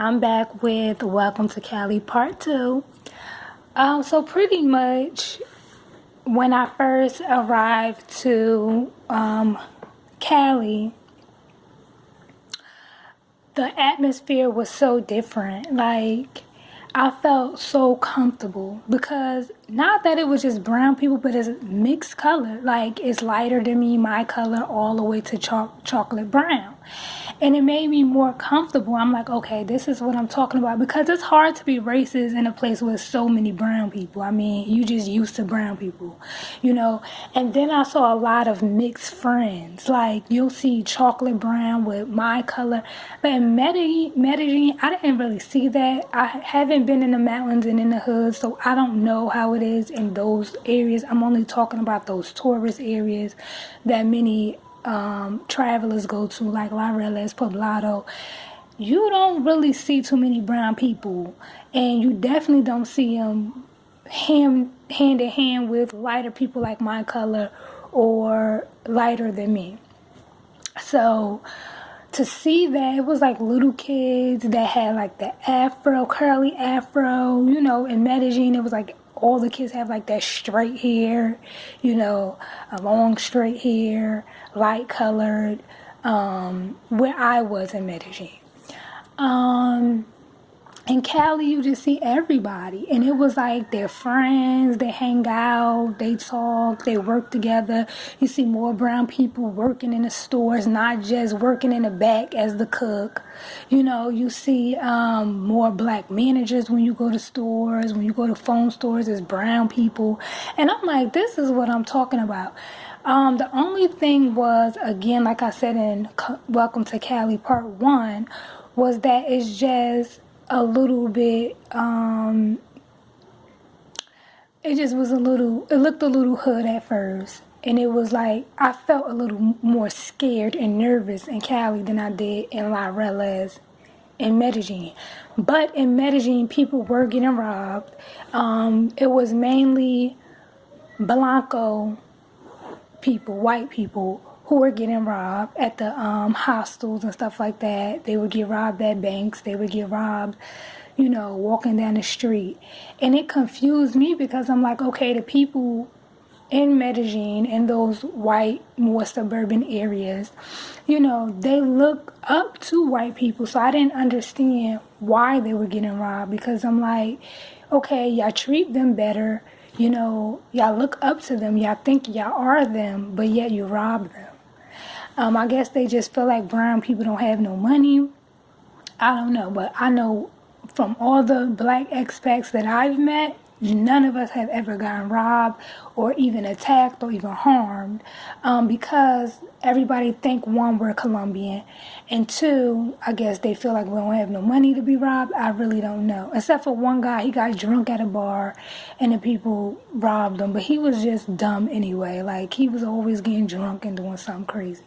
I'm back with Welcome to Cali Part 2. So pretty much when I first arrived to Cali, the atmosphere was so different. Like, I felt so comfortable because not that it was just brown people, but it's mixed color. Like, it's lighter than me, my color, all the way to chocolate brown. And it made me more comfortable. I'm like, okay, this is what I'm talking about, because it's hard to be racist in a place with so many brown people. I mean, you just used to brown people, you know. And then I saw a lot of mixed friends. Like, you'll see chocolate brown with my color. But in Medellin, I didn't really see that. I haven't been in the mountains and in the hood, so I don't know how it is in those areas. I'm only talking about those tourist areas that many travelers go to, like La Reles, Poblado. You don't really see too many brown people, and you definitely don't see them hand in hand with lighter people like my color or lighter than me. So to see that, it was like little kids that had like the afro, curly afro, in Medellin. It was like all the kids have like that straight hair, a long straight hair, light colored, where I was in Medellin. In Cali, you just see everybody, and it was like they're friends, they hang out, they talk, they work together. You see more brown people working in the stores, not just working in the back as the cook. You see more black managers when you go to stores, when you go to phone stores, it's brown people. And I'm like, this is what I'm talking about. The only thing was, again, like I said in Welcome to Cali Part 1, was that it's just a little bit, it just was it looked a little hood at first. And it was like, I felt a little more scared and nervous in Cali than I did in La Reles in Medellin. But in Medellin, people were getting robbed. It was mainly Blanco people, white people, who were getting robbed at the hostels and stuff like that. They would get robbed at banks. They would get robbed, walking down the street. And it confused me because I'm like, okay, the people in Medellin, in those white, more suburban areas, they look up to white people. So I didn't understand why they were getting robbed, because I'm like, okay, y'all treat them better. Y'all look up to them. Y'all think y'all are them, but yet you rob them. I guess they just feel like brown people don't have no money. I don't know, but I know from all the black expats that I've met, none of us have ever gotten robbed or even attacked or even harmed, because everybody think, one, we're Colombian, and two, I guess they feel like we don't have no money to be robbed. I really don't know. Except for one guy, he got drunk at a bar and the people robbed him, but he was just dumb anyway. Like, he was always getting drunk and doing something crazy.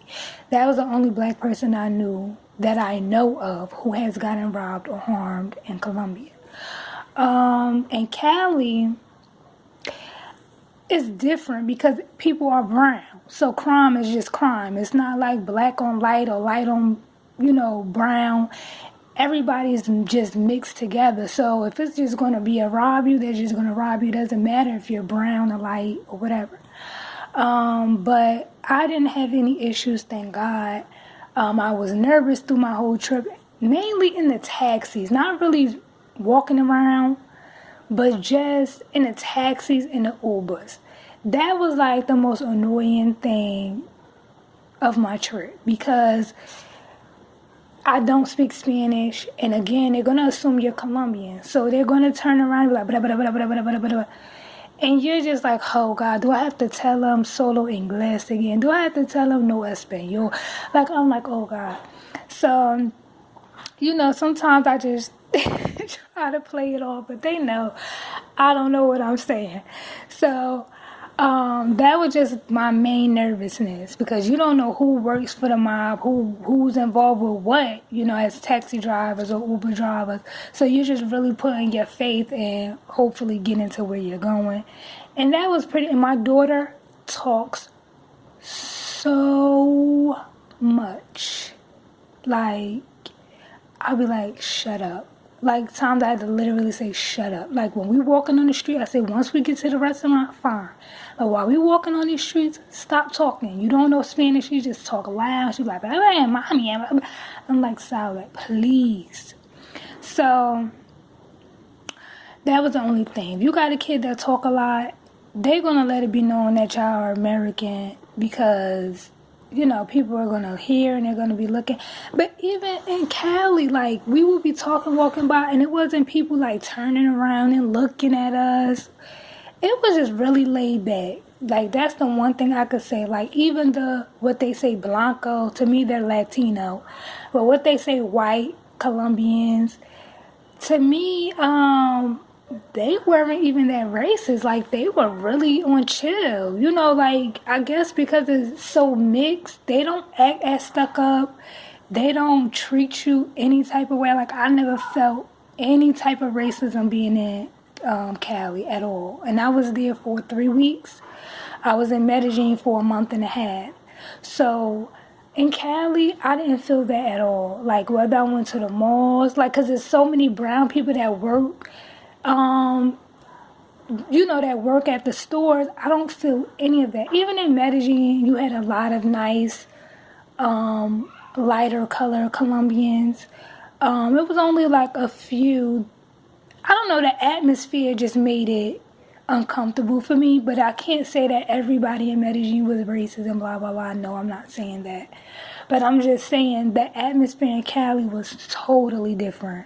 That was the only black person I knew that I know of who has gotten robbed or harmed in Colombia. In Cali, it's different because people are brown. So crime is just crime. It's not like black on light or light on, brown. Everybody's just mixed together. So if it's just going to be a rob you, they're just going to rob you. It doesn't matter if you're brown or light or whatever. But I didn't have any issues, thank God. I was nervous through my whole trip, mainly in the taxis, not really walking around, but just in the taxis and the Ubers. That was like the most annoying thing of my trip, because I don't speak Spanish, and again, they're gonna assume you're Colombian, so they're gonna turn around and be like blah, blah, blah, blah, blah, blah, blah, blah. And you're just like, oh God, do I have to tell them solo inglés again? Do I have to tell them no español? Like, I'm like, oh God. So, sometimes I just try to play it off, but they know I don't know what I'm saying. So that was just my main nervousness, because you don't know who works for the mob, who's involved with what, as taxi drivers or Uber drivers. So you're just really putting your faith in hopefully getting to where you're going. And that was pretty. And my daughter talks so much. Like, I'll be like, shut up. Like, times I had to literally say, shut up. Like, when we walking on the street, I say, once we get to the restaurant, fine. But while we walking on these streets, stop talking. You don't know Spanish, you just talk loud. She's like, hey, mommy. I'm like, silent, please. So, that was the only thing. If you got a kid that talk a lot, they're going to let it be known that y'all are American because, you know, people are going to hear and they're going to be looking. But even in Cali, like, we would be talking, walking by, and it wasn't people, like, turning around and looking at us. It was just really laid back. Like, that's the one thing I could say. Like, even what they say Blanco, to me, they're Latino. But what they say white, Colombians, to me, they weren't even that racist. Like, they were really on chill. You know, like, I guess because it's so mixed, they don't act as stuck up. They don't treat you any type of way. Like, I never felt any type of racism being in Cali at all. And I was there for 3 weeks. I was in Medellin for a month and a half. So in Cali, I didn't feel that at all. Like, whether I went to the malls, like, because there's so many brown people that work, you know, that work at the stores. I don't feel any of that. Even in Medellin, you had a lot of nice, lighter color Colombians. It was only like a few. I don't know, the atmosphere just made it uncomfortable for me, but I can't say that everybody in Medellin was racist and blah, blah, blah. No, I'm not saying that. But I'm just saying the atmosphere in Cali was totally different.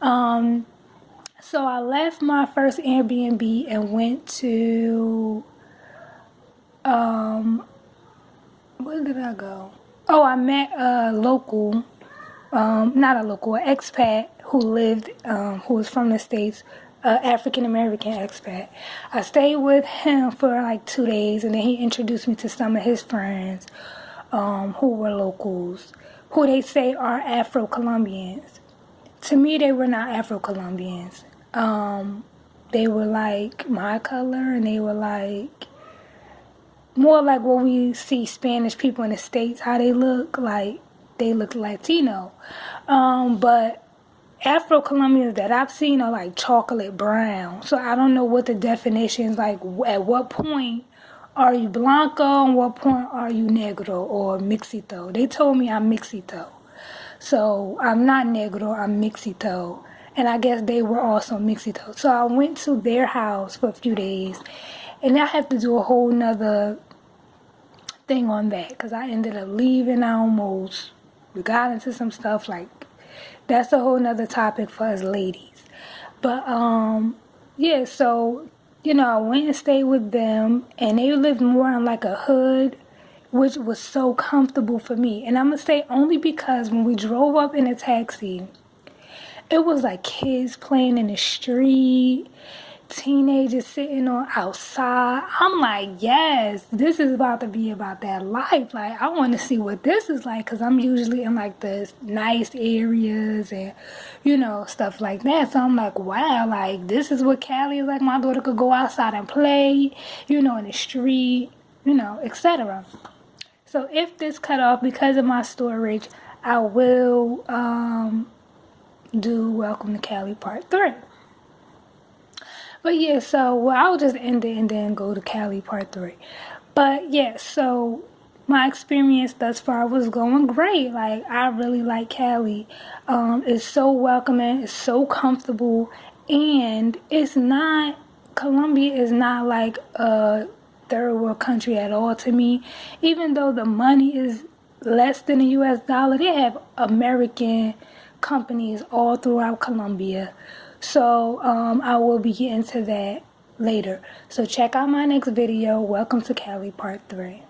So I left my first Airbnb and went to, where did I go? Oh, I met a local, not a local, an expat who lived, who was from the States, African-American expat. I stayed with him for like 2 days, and then he introduced me to some of his friends, who were locals, who they say are Afro-Colombians. To me, they were not Afro-Colombians. They were like my color, and they were like more like what we see Spanish people in the States, how they look like. They look Latino. But Afro-Colombians that I've seen are like chocolate brown. So I don't know what the definition is, like at what point are you Blanco and what point are you Negro or Mixito. They told me I'm Mixito. So I'm not Negro, I'm Mixito. And I guess they were also Mixito. So I went to their house for a few days. And I have to do a whole nother thing on that, because I ended up leaving. We got into some stuff, like, that's a whole nother topic for us ladies. But, yeah, so, you know, I went and stayed with them, and they lived more in like a hood, which was so comfortable for me. And I'm going to say only because when we drove up in a taxi, it was like kids playing in the street, teenagers sitting on outside. I'm like, yes, this is about to be about that life. Like, I want to see what this is like, because I'm usually in like the nice areas and, you know, stuff like that. So I'm like, wow, like, this is what Cali is like. My daughter could go outside and play, you know, in the street, you know, etc. So if this cut off because of my storage, I will do Welcome to Cali Part 3. But yeah, so I'll just end it and then go to Cali Part 3. But yeah, so my experience thus far was going great. Like, I really like Cali. It's so welcoming, it's so comfortable, and it's not, Colombia is not like a third world country at all to me. Even though the money is less than the US dollar, they have American companies all throughout Colombia. So I will be getting to that later. So check out my next video. Welcome to Cali Part 3.